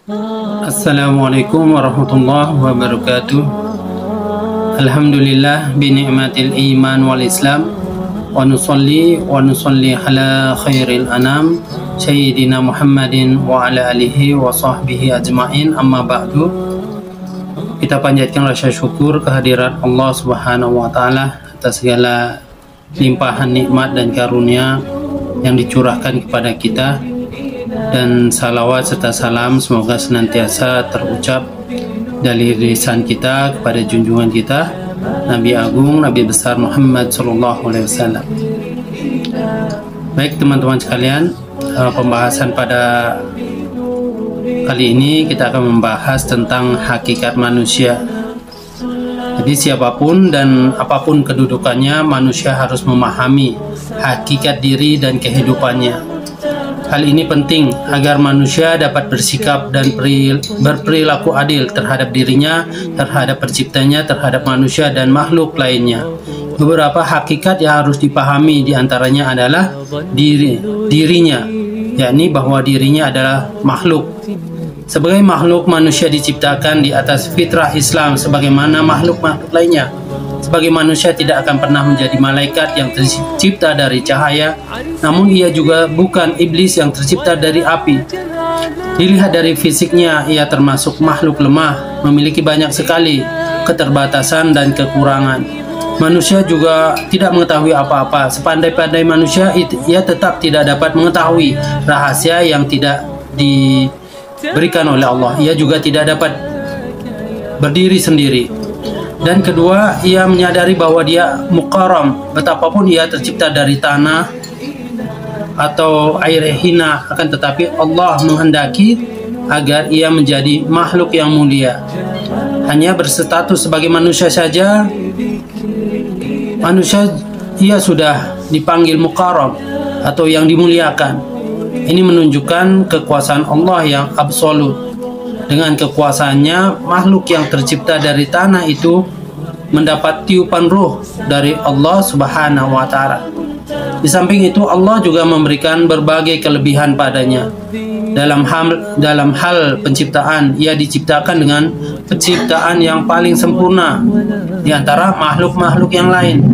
Assalamualaikum warahmatullahi wabarakatuh. Alhamdulillah bi ni'matil iman wal islam wa nusalli ala khairil anam sayyidina Muhammadin wa ala alihi wa sahbihi ajmain, amma ba'du. Kita panjatkan rasa syukur kehadirat Allah Subhanahu wa taala atas segala limpahan nikmat dan karunia yang dicurahkan kepada kita, dan salawat serta salam semoga senantiasa terucap dari lisan kita kepada junjungan kita Nabi Agung, Nabi besar Muhammad Sallallahu Alaihi Wasallam. Baik teman-teman sekalian, pembahasan pada kali ini kita akan membahas tentang hakikat manusia. Jadi siapapun dan apapun kedudukannya, manusia harus memahami hakikat diri dan kehidupannya. Hal ini penting agar manusia dapat bersikap dan berperilaku adil terhadap dirinya, terhadap penciptanya, terhadap manusia dan makhluk lainnya. Beberapa hakikat yang harus dipahami diantaranya adalah dirinya, yakni bahwa dirinya adalah makhluk. Sebagai makhluk, manusia diciptakan di atas fitrah Islam sebagaimana makhluk-makhluk lainnya. Sebagai manusia tidak akan pernah menjadi malaikat yang tercipta dari cahaya, namun ia juga bukan iblis yang tercipta dari api. Dilihat dari fisiknya, ia termasuk makhluk lemah, memiliki banyak sekali keterbatasan dan kekurangan. Manusia juga tidak mengetahui apa-apa. Sepandai-pandai manusia, ia tetap tidak dapat mengetahui rahasia yang tidak diberikan oleh Allah. Ia juga tidak dapat berdiri sendiri. Dan kedua, ia menyadari bahwa dia mukarram, betapapun ia tercipta dari tanah atau air hina, akan tetapi Allah menghendaki agar ia menjadi makhluk yang mulia. Hanya berstatus sebagai manusia saja, manusia ia sudah dipanggil mukarram atau yang dimuliakan. Ini menunjukkan kekuasaan Allah yang absolut. Dengan kekuasaannya, makhluk yang tercipta dari tanah itu mendapat tiupan ruh dari Allah Subhanahu wa taala. Di samping itu, Allah juga memberikan berbagai kelebihan padanya. Dalam hal penciptaan, ia diciptakan dengan penciptaan yang paling sempurna di antara makhluk-makhluk yang lain.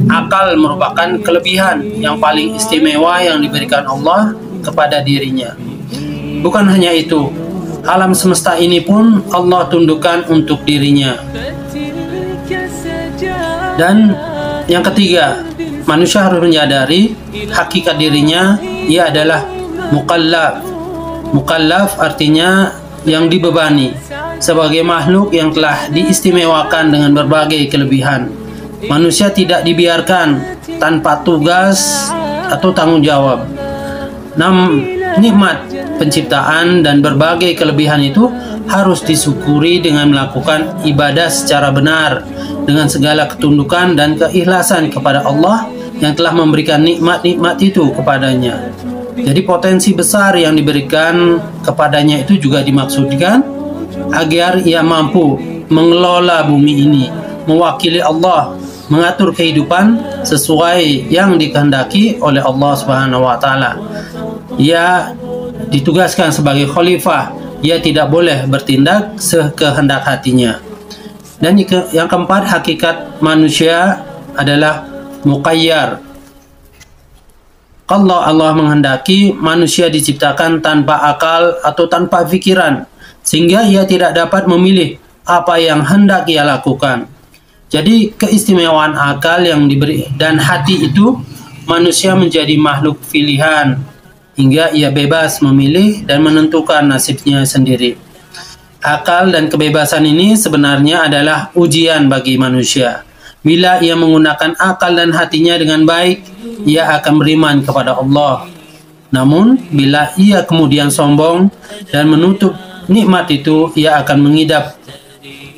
Akal merupakan kelebihan yang paling istimewa yang diberikan Allah kepada dirinya. Bukan hanya itu, alam semesta ini pun Allah tundukkan untuk dirinya. Dan yang ketiga, manusia harus menyadari hakikat dirinya, ia adalah mukallaf. Mukallaf artinya yang dibebani, sebagai makhluk yang telah diistimewakan dengan berbagai kelebihan. Manusia tidak dibiarkan tanpa tugas atau tanggung jawab. Nikmat penciptaan dan berbagai kelebihan itu harus disyukuri dengan melakukan ibadah secara benar, dengan segala ketundukan dan keikhlasan kepada Allah yang telah memberikan nikmat-nikmat itu kepadanya. Jadi potensi besar yang diberikan kepadanya itu juga dimaksudkan agar ia mampu mengelola bumi ini, mewakili Allah, mengatur kehidupan sesuai yang dikehendaki oleh Allah Subhanahu wa taala. Ia ditugaskan sebagai khalifah, ia tidak boleh bertindak sekehendak hatinya. Dan yang keempat, hakikat manusia adalah muqayyar. Kalau Allah menghendaki, manusia diciptakan tanpa akal atau tanpa pikiran, sehingga ia tidak dapat memilih apa yang hendak ia lakukan. Jadi keistimewaan akal yang diberi dan hati itu, manusia menjadi makhluk pilihan, hingga ia bebas memilih dan menentukan nasibnya sendiri. Akal dan kebebasan ini sebenarnya adalah ujian bagi manusia. Bila ia menggunakan akal dan hatinya dengan baik, ia akan beriman kepada Allah. Namun, bila ia kemudian sombong dan menutup nikmat itu, ia akan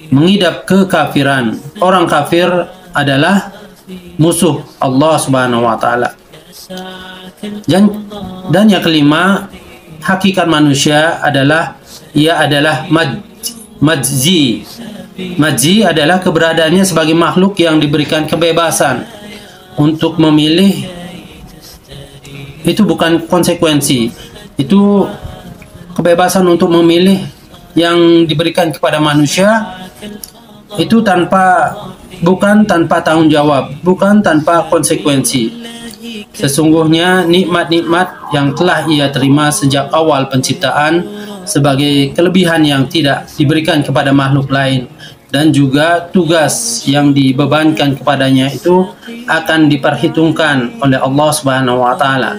mengidap kekafiran. Orang kafir adalah musuh Allah Subhanahu wa taala. Dan yang kelima, hakikat manusia adalah ia adalah majzi. Majzi adalah keberadaannya sebagai makhluk yang diberikan kebebasan untuk memilih. Itu bukan konsekuensi, itu kebebasan untuk memilih yang diberikan kepada manusia itu bukan tanpa tanggung jawab, bukan tanpa konsekuensi. Sesungguhnya nikmat-nikmat yang telah ia terima sejak awal penciptaan sebagai kelebihan yang tidak diberikan kepada makhluk lain, dan juga tugas yang dibebankan kepadanya itu akan diperhitungkan oleh Allah Subhanahu wa taala.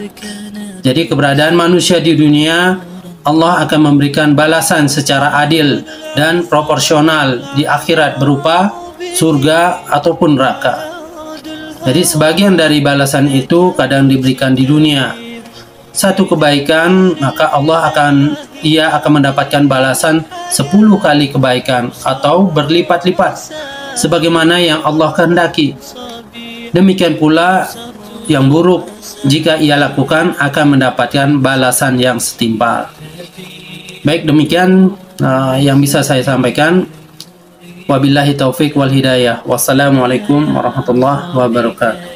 Jadi keberadaan manusia di dunia, Allah akan memberikan balasan secara adil dan proporsional di akhirat berupa surga ataupun neraka. Jadi sebagian dari balasan itu kadang diberikan di dunia. Satu kebaikan, maka ia akan mendapatkan balasan 10 kali kebaikan atau berlipat-lipat sebagaimana yang Allah kehendaki. Demikian pula yang buruk, jika ia lakukan akan mendapatkan balasan yang setimpal. Baik, demikian yang bisa saya sampaikan. Wabillahi taufik wal hidayah. Wassalamualaikum warahmatullahi wabarakatuh.